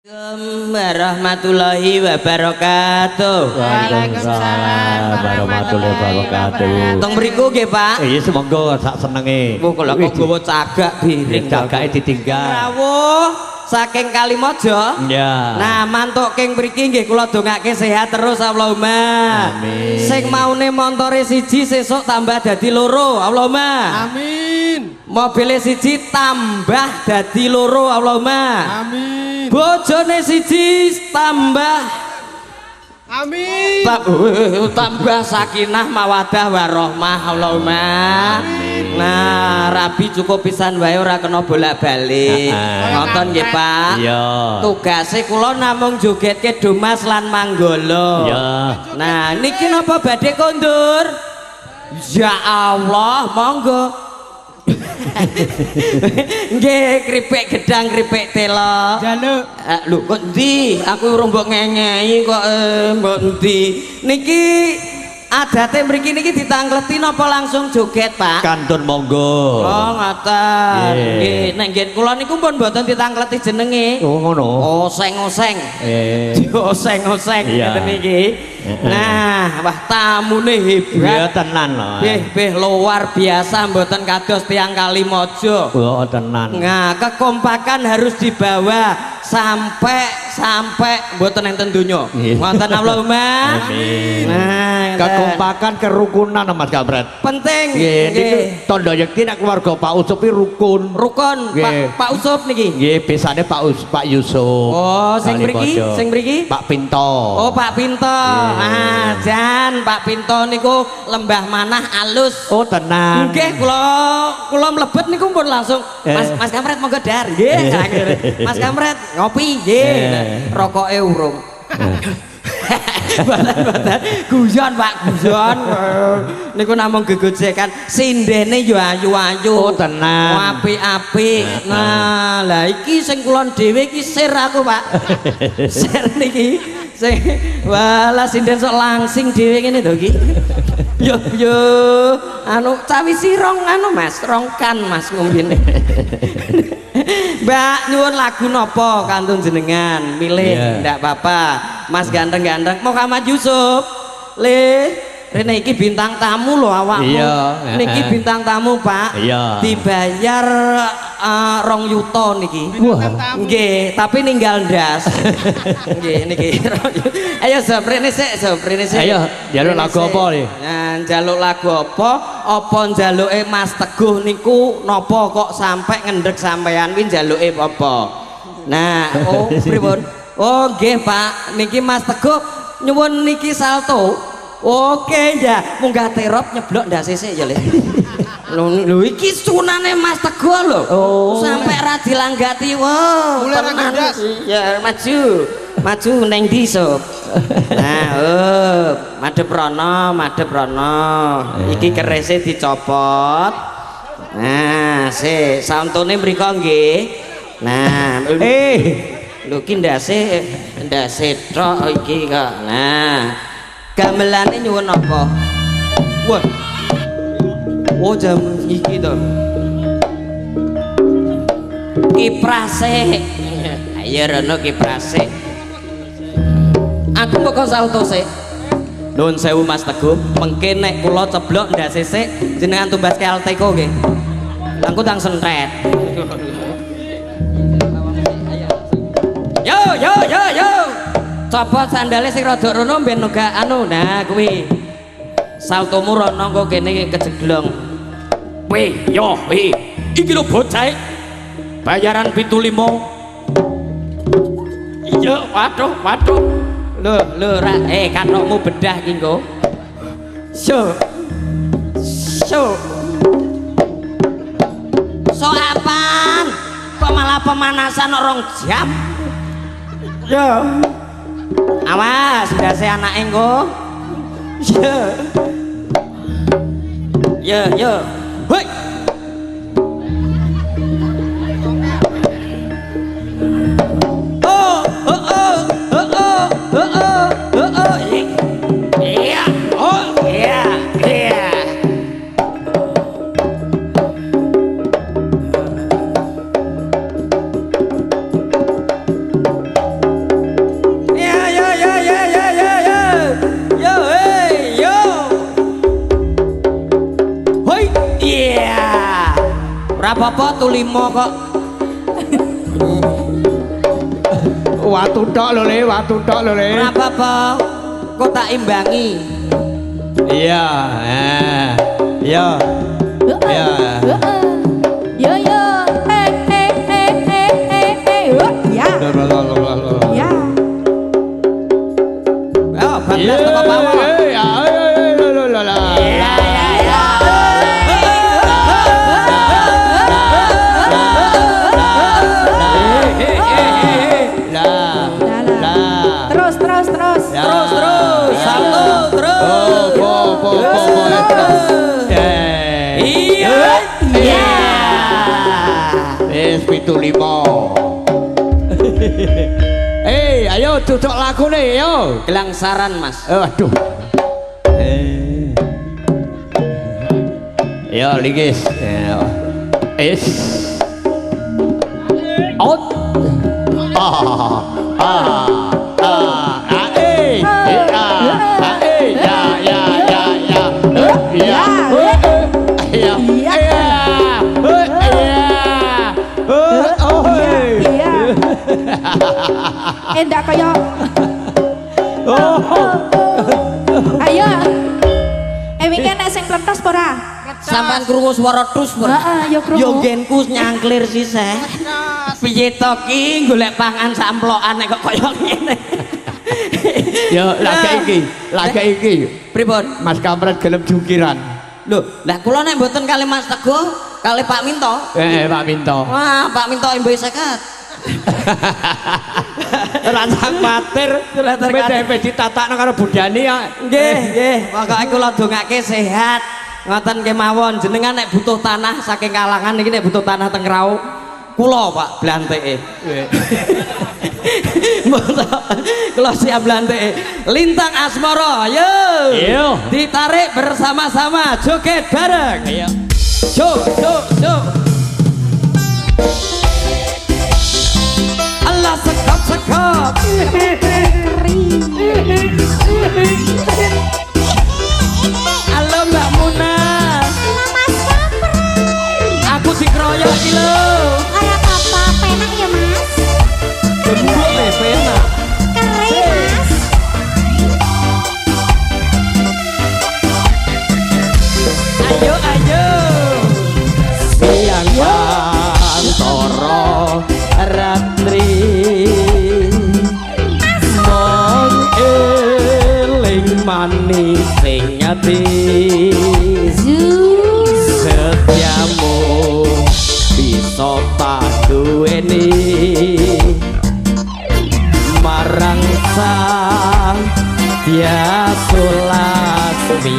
Warahmatullahi wabarakatuh. Waalaikumsalam warahmatullahi wabarakatuh. Teng mriku nggih, Pak. Iya semonggo sak senenge. Kok kok gawa cagak piring cagake ditinggal. Rawuh saking Kalimojo. Iya. Nah, mantuk king mriki nggih kula dongake sehat terus Allahumma. Amin. Sing maune montore siji sesuk tambah dadi loro Allahumma. Amin. Mobile siji tambah dadi loro Allahumma. Amin. Bojone siji tambah Amin. tambah sakinah mawadah warahmah Allahumma. Amin. Nah, rabi cukup pisan wae ora kena bolak-balik. Ngoten nggih, Pak. Iya. Tugase kula namung jogetke Domas lan Manggala. Iya. Nah, niki napa badhe kondur? Ya Allah, monggo. Nggih, kripik gedang, kripik telo. Jaluk. Lho kok ndi? Aku urung mbok ngengehi kok mbok ndi. Niki adate mriki niki ditangkleti napa langsung joget, Pak? Kantun monggo. Oh, ngoten. Nggih, nek nggih kula niku pun mboten ditangkleti jenenge. Oh ngono. Oseng-oseng. Oseng-oseng Iya. ngeten iki. Nah, wah tamune Iya hebat. tenan loh. Beh luar biasa mboten kados tiyang Kalimojo. Oh tenan. Nah, kekompakan harus dibawa sampai mboten enten donya. Wonten Allahumma. Amin. Nah, Kekompakan kerukunan Mas Kamret. penting. Nggih, niku Nggih. tandha yakti nek keluarga Pak Ucup iki rukun. Rukun Nggih. Pak Ucup niki. Nggih, besane Pak Yusuf. Oh, sing mriki, Kalimojo. sing mriki. Pak Pinto. Oh, Pak Pinto. Ah, jan Pak Pinto niku lembah manah alus. Oh, tenang. Nggih, kula mlebet niku pun langsung Mas Kamret monggo dar. Nggih, akhire. Mas Kamret ngopi nggih. Rokoke urung. Badan guyon Pak guyon. Niku namung gegojekan sindene yo ayu-ayu. Oh, tenang. Apik-apik. Nah, lah iki sing kulon dhewe iki sir aku, Pak. Sir niki sing walah sinden sok langsing dhewe ngene to iki. Yo anu cawisi rong anu Mas, rongkan Mas ngombene. Mbak nyuwun lagu nopo kantun jenengan milih ndak apa-apa Mas ganteng-ganteng Muhammad Yusuf le rene iki bintang tamu lho awakmu niki bintang tamu Pak dibayar 2 yuta niki nggih tapi ninggal ndas nggih niki ayo soprene sik ayo njaluk lagu apa iki njaluk lagu apa njaluke Mas Teguh niku napa kok sampai ngendhek sampean kuwi njaluke apa nah oh pripun oh nggih Pak niki Mas Teguh nyuwun niki salto oke ya munggah terop nyeblok ndase sik ya Le lho iki sunane Mas Teguh lho sampai ra dilanggati wow tenan ya maju neng ndi sob nah madhep rono iki kerese dicopot nah sik sauntune mriko nggih nah lho ki ndase tok iki kok nah gamelane nyuwun apa wah oh jam iki to kiprase ayo rono kiprase aku kok salto sik nuwun sewu Mas Teguh mengke nek kula ceblok ndase sik jenengan tumbaske alteko nggih langku tang sentret yo copot sandale sing rada rono ben nggak anu nah kuwi saltomu rono kok kene kejeglong iki lho bocah bayaran 75 iya waduh lho ra kanokmu bedah iki nggo so apaan kok malah pemanasan 2 jam yo awas ndase anake engko yo hoi Ora apa-apa tulimo kok. Watu tok lho Le, watu tok lho Le. Ora apa-apa. Kok tak imbangi. Iya, iya. Iya. Yo yo. Ya. Ya. Oh, bablas teko pawon. Terus. Satu, terus. Iya. Iya. Wis 75. Ayo cocok lagu nih, yo. Gelangsaran, Mas. Aduh. Yo, linggis. Is. Out. Endak kaya. Ayo. Wingi nek sing plentos ora? Sampean krungu swara dus ora? Heeh, ya krungu. Yo genku nyangklir sisih. Piye to ki golek pangan samplokan nek kok kaya ngene. Yo, laga iki. Pripun? Mas Kamret gelem jukiran. Lho, lah kula nek mboten kali Mas Teguh, kali Pak Minto. Pak Minto. Wah, Pak Minto imbe 50. Rasa khawatir, PDP ditatakno karo Budani ya. Nggih. Pokoke kula dongake sehat. Ngoten kemawon, jenengan nek butuh tanah saking Kalangan iki nek butuh tanah teng Rau, kula Pak blanteke. Kula siap blanteke. Lintang Asmara, yo. Ditarik bersama-sama, joget bareng. Ayo. Jog. Allah sekap. Halo Mbak Muna. Halo Mas Kapra. Aku dikeroyok iki lho. Ora apa-apa, penak ya Mas. Gembok penak. Keren Mas. Ayo. Siang antara ratri. Mong eling manis sing ati. Setiamu bisa tak duweni marang sang Dia Sulasmi.